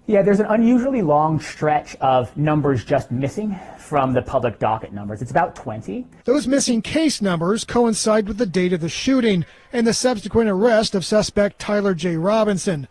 Yeah, there's an unusually long stretch of numbers just missing from the public docket numbers. It's about 20. Those missing case numbers coincide with the date of the shooting and the subsequent arrest of suspect Tyler J. Robinson.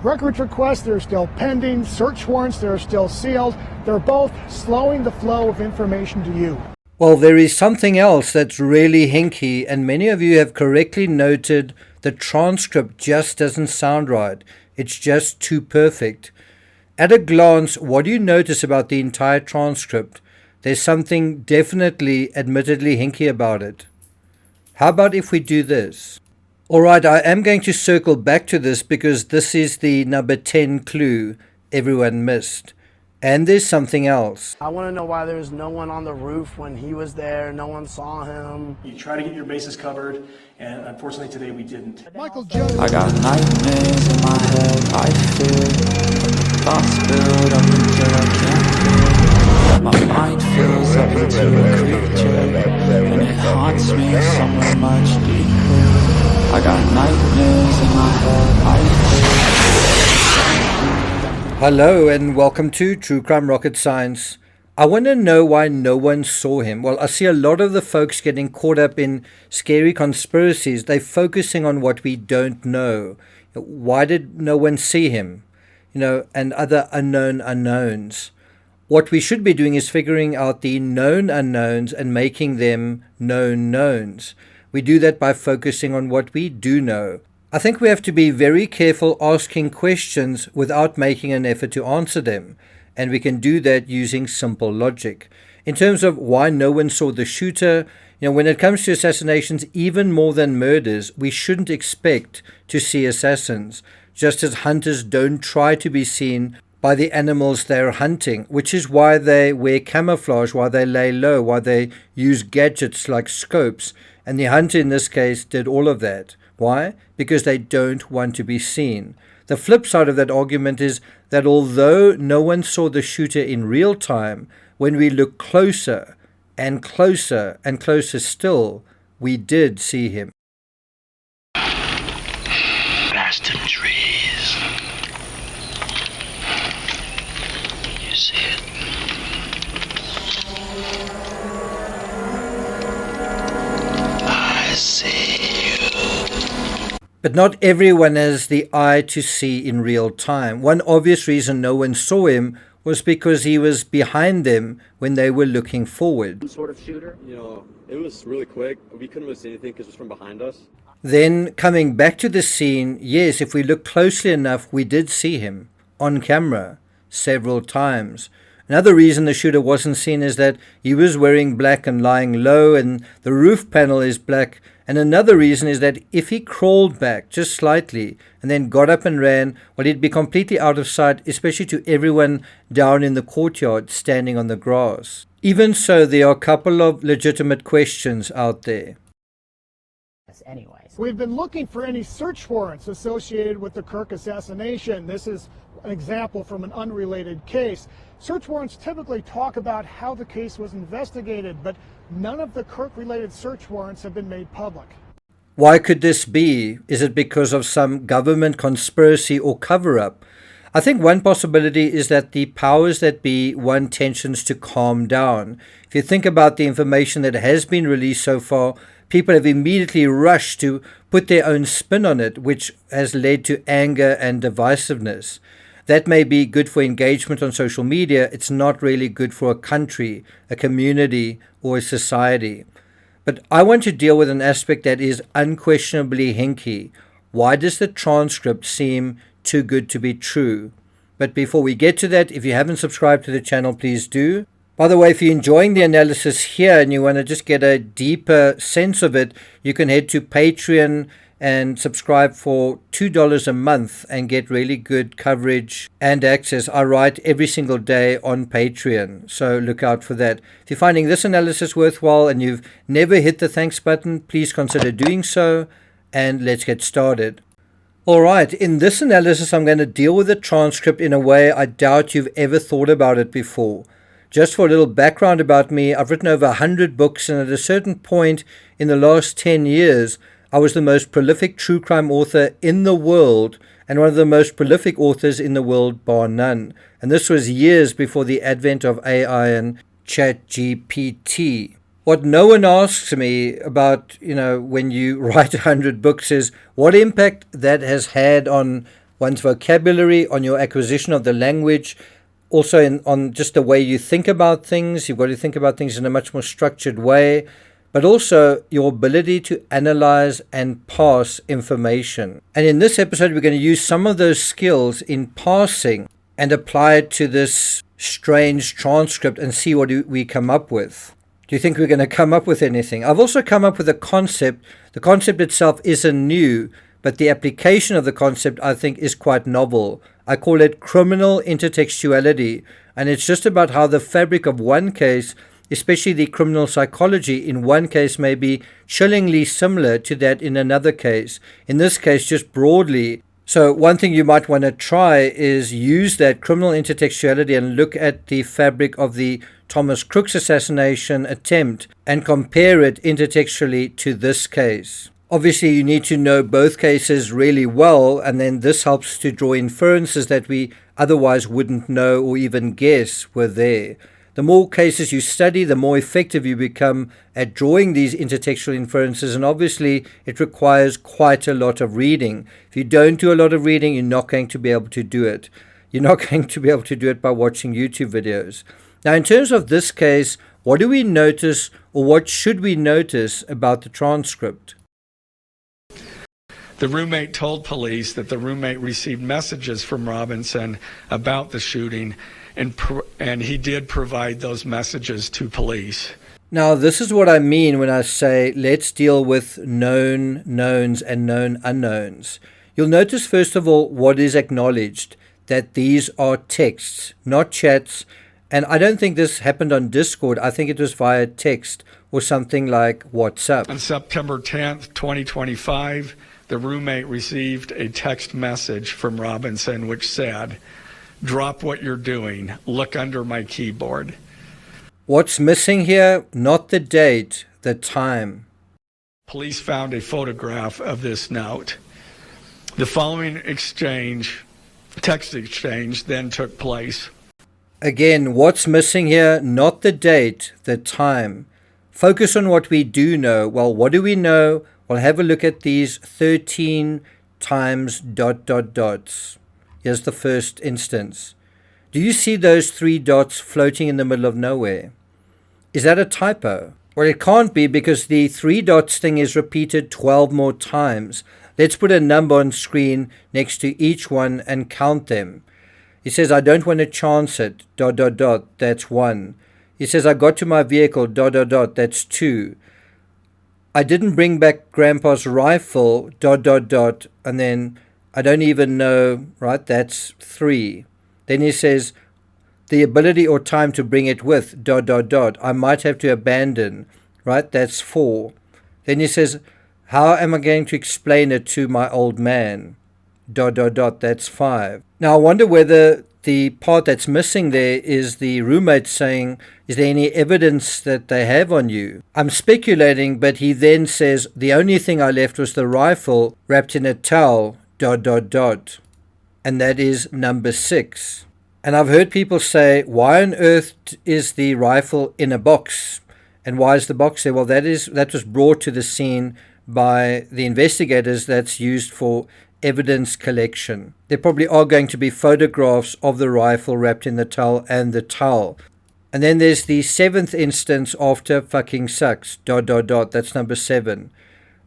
Records requests, they're still pending. Search warrants, they're still sealed. They're both slowing the flow of information to you. Well, there is something else that's really hinky, and many of you have correctly noted the transcript just doesn't sound right. It's just too perfect. At a glance, what do you notice about the entire transcript? There's something definitely, admittedly hinky about it. How about if we do this? Alright, I am going to circle back to this because this is the number 10 clue everyone missed. And there's something else. I want to know why there was no one on the roof when he was there. No one saw him. You try to get your bases covered, and unfortunately today we didn't. Michael Jones. I got nightmares in my head, I fear. Thoughts build up until I can't feel. My mind fills up into a creature, and it haunts me somewhere much deeper. I got nightmares in my head, I fear. Hello and welcome to True Crime Rocket Science. I want to know why no one saw him. Well, I see a lot of the folks getting caught up in scary conspiracies. They're focusing on what we don't know. Why did no one see him? And other unknown unknowns. What we should be doing is figuring out the known unknowns and making them known knowns. We do that by focusing on what we do know. I think we have to be very careful asking questions without making an effort to answer them, and we can do that using simple logic. In terms of why no one saw the shooter, when it comes to assassinations, even more than murders, we shouldn't expect to see assassins, just as hunters don't try to be seen by the animals they're hunting, which is why they wear camouflage, why they lay low, why they use gadgets like scopes, and the hunter in this case did all of that. Why? Because they don't want to be seen. The flip side of that argument is that although no one saw the shooter in real time, when we look closer and closer and closer still, we did see him. Bastard trees. You see it? I see you. But not everyone has the eye to see in real time. One obvious reason no one saw him was because he was behind them when they were looking forward. Some sort of shooter? It was really quick. We couldn't really see anything because it was from behind us. Then coming back to the scene, yes, if we look closely enough, we did see him on camera several times. Another reason the shooter wasn't seen is that he was wearing black and lying low, and the roof panel is black. And another reason is that if he crawled back just slightly and then got up and ran, well, he'd be completely out of sight, especially to everyone down in the courtyard standing on the grass. Even so, there are a couple of legitimate questions out there. Anyways. We've been looking for any search warrants associated with the Kirk assassination. This is an example from an unrelated case. Search warrants typically talk about how the case was investigated, but none of the Kirk-related search warrants have been made public. Why could this be? Is it because of some government conspiracy or cover-up? I think one possibility is that the powers that be want tensions to calm down. If you think about the information that has been released so far, people have immediately rushed to put their own spin on it, which has led to anger and divisiveness. That may be good for engagement on social media. It's not really good for a country, a community, or a society. But I want to deal with an aspect that is unquestionably hinky. Why does the transcript seem too good to be true? But before we get to that, if you haven't subscribed to the channel, please do. By the way, if you're enjoying the analysis here and you want to just get a deeper sense of it, you can head to Patreon and subscribe for $2 a month and get really good coverage and access. I write every single day on Patreon, so look out for that. If you're finding this analysis worthwhile and you've never hit the thanks button, please consider doing so, and let's get started. Alright, in this analysis I'm going to deal with the transcript in a way I doubt you've ever thought about it before. Just for a little background about me, I've written over 100 books, and at a certain point in the last 10 years, I was the most prolific true crime author in the world, and one of the most prolific authors in the world, bar none. And this was years before the advent of AI and ChatGPT. What no one asks me about, when you write 100 books is what impact that has had on one's vocabulary, on your acquisition of the language, also on just the way you think about things. You've got to think about things in a much more structured way, but also your ability to analyze and parse information. And in this episode, we're going to use some of those skills in parsing and apply it to this strange transcript and see what we come up with. Do you think we're going to come up with anything? I've also come up with a concept. The concept itself isn't new, but the application of the concept, I think, is quite novel. I call it criminal intertextuality, and it's just about how the fabric of one case, especially the criminal psychology in one case, may be chillingly similar to that in another case. In this case, just broadly. So one thing you might want to try is use that criminal intertextuality and look at the fabric of the Thomas Crookes assassination attempt and compare it intertextually to this case. Obviously, you need to know both cases really well, and then this helps to draw inferences that we otherwise wouldn't know or even guess were there. The more cases you study, the more effective you become at drawing these intertextual inferences, and obviously it requires quite a lot of reading. If you don't do a lot of reading, you're not going to be able to do it. You're not going to be able to do it by watching YouTube videos. Now, in terms of this case, what do we notice, or what should we notice about the transcript? The roommate told police that the roommate received messages from Robinson about the shooting, and he did provide those messages to police. Now, this is what I mean when I say let's deal with known knowns and known unknowns. You'll notice, first of all, what is acknowledged, that these are texts, not chats. And I don't think this happened on Discord. I think it was via text or something like WhatsApp. On September 10th, 2025, the roommate received a text message from Robinson which said, "Drop what you're doing. Look under my keyboard." What's missing here? Not the date, the time. Police found a photograph of this note. The following text exchange, then took place. Again, what's missing here? Not the date, the time. Focus on what we do know. Well, what do we know? Well, have a look at these 13 times ... Here's the first instance. Do you see those 3 dots floating in the middle of nowhere? Is that a typo? Well, it can't be, because the 3 dots thing is repeated 12 more times. Let's put a number on screen next to each one and count them. He says, I don't want to chance it, ... that's 1. He says, I got to my vehicle, ... that's 2. I didn't bring back Grandpa's rifle, ... and then I don't even know, right, that's 3. Then he says, the ability or time to bring it with, ... I might have to abandon, right, that's 4. Then he says, how am I going to explain it to my old man, ... that's 5. Now, I wonder whether the part that's missing there is the roommate saying, is there any evidence that they have on you? I'm speculating, but he then says, the only thing I left was the rifle wrapped in a towel, ... And that is number 6. And I've heard people say, why on earth is the rifle in a box? And why is the box there? Well, that was brought to the scene by the investigators. That's used for evidence collection. There probably are going to be photographs of the rifle wrapped in the towel and the towel. And then there's the 7th instance after fucking sucks, ... That's number 7.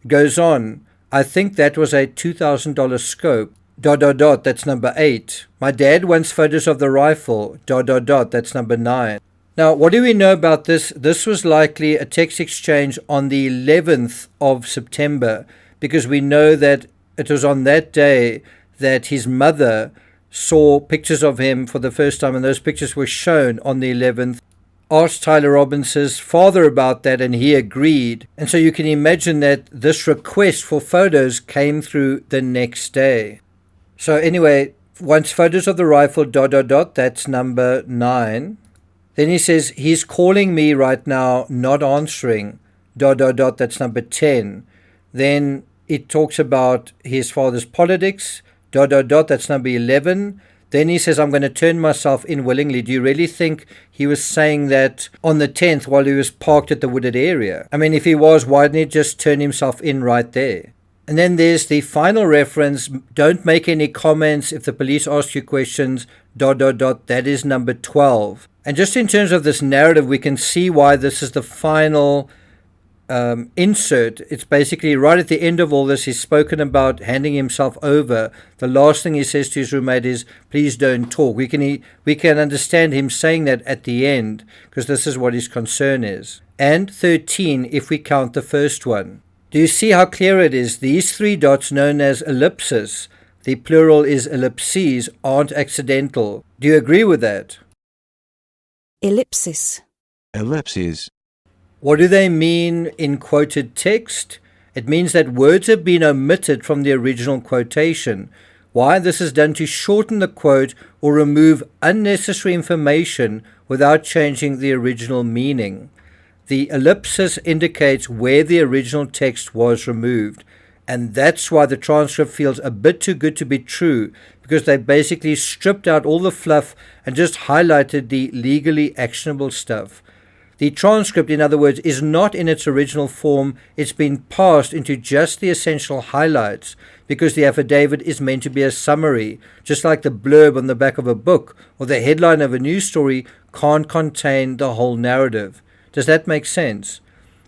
It goes on. I think that was a $2,000 scope, ... That's number 8. My dad wants photos of the rifle, ... That's number 9. Now, what do we know about this? This was likely a text exchange on the 11th of September, because we know that it was on that day that his mother saw pictures of him for the first time, and those pictures were shown on the 11th. Asked Tyler Robinson's father about that, and he agreed. And so you can imagine that this request for photos came through the next day. So anyway, wants photos of the rifle, ... That's number 9. Then he says, he's calling me right now, not answering, ... That's number 10. Then it talks about his father's politics, ... That's number 11. Then he says, I'm going to turn myself in willingly. Do you really think he was saying that on the 10th while he was parked at the wooded area? I mean, if he was, why didn't he just turn himself in right there? And then there's the final reference, don't make any comments if the police ask you questions, ... That is number 12. And just in terms of this narrative, we can see why this is the final insert. It's basically right at the end of all this. He's spoken about handing himself over. The last thing he says to his roommate is, please don't talk. We can understand him saying that at the end, because this is what his concern is. And 13, if we count the first one. Do you see how clear it is? These 3 dots known as ellipses, the plural is ellipses, aren't accidental. Do you agree with that? Ellipsis. Ellipses. What do they mean in quoted text? It means that words have been omitted from the original quotation. Why? This is done to shorten the quote or remove unnecessary information without changing the original meaning. The ellipsis indicates where the original text was removed. And that's why the transcript feels a bit too good to be true, because they basically stripped out all the fluff and just highlighted the legally actionable stuff. The transcript, in other words, is not in its original form. It's been passed into just the essential highlights, because the affidavit is meant to be a summary, just like the blurb on the back of a book or the headline of a news story can't contain the whole narrative. Does that make sense?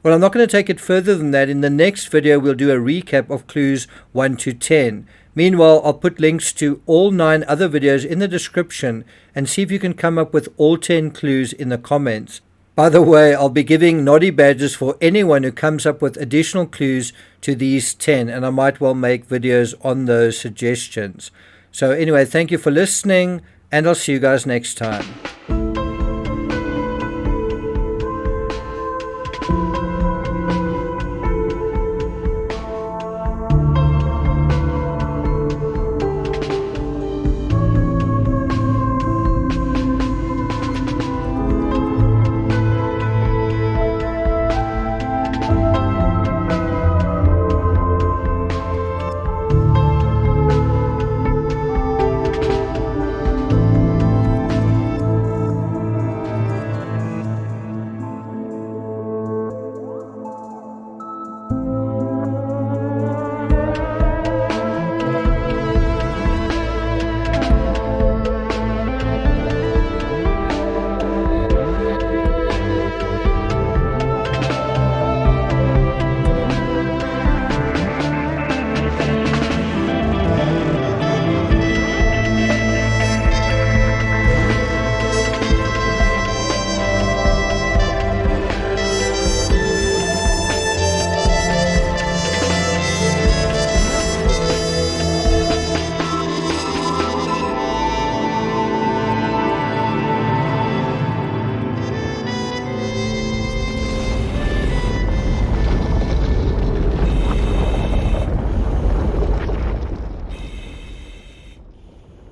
Well, I'm not going to take it further than that. In the next video, we'll do a recap of clues 1 to 10. Meanwhile, I'll put links to all 9 other videos in the description and see if you can come up with all 10 clues in the comments. By the way, I'll be giving Noddy badges for anyone who comes up with additional clues to these 10, and I might well make videos on those suggestions. So anyway, thank you for listening, and I'll see you guys next time.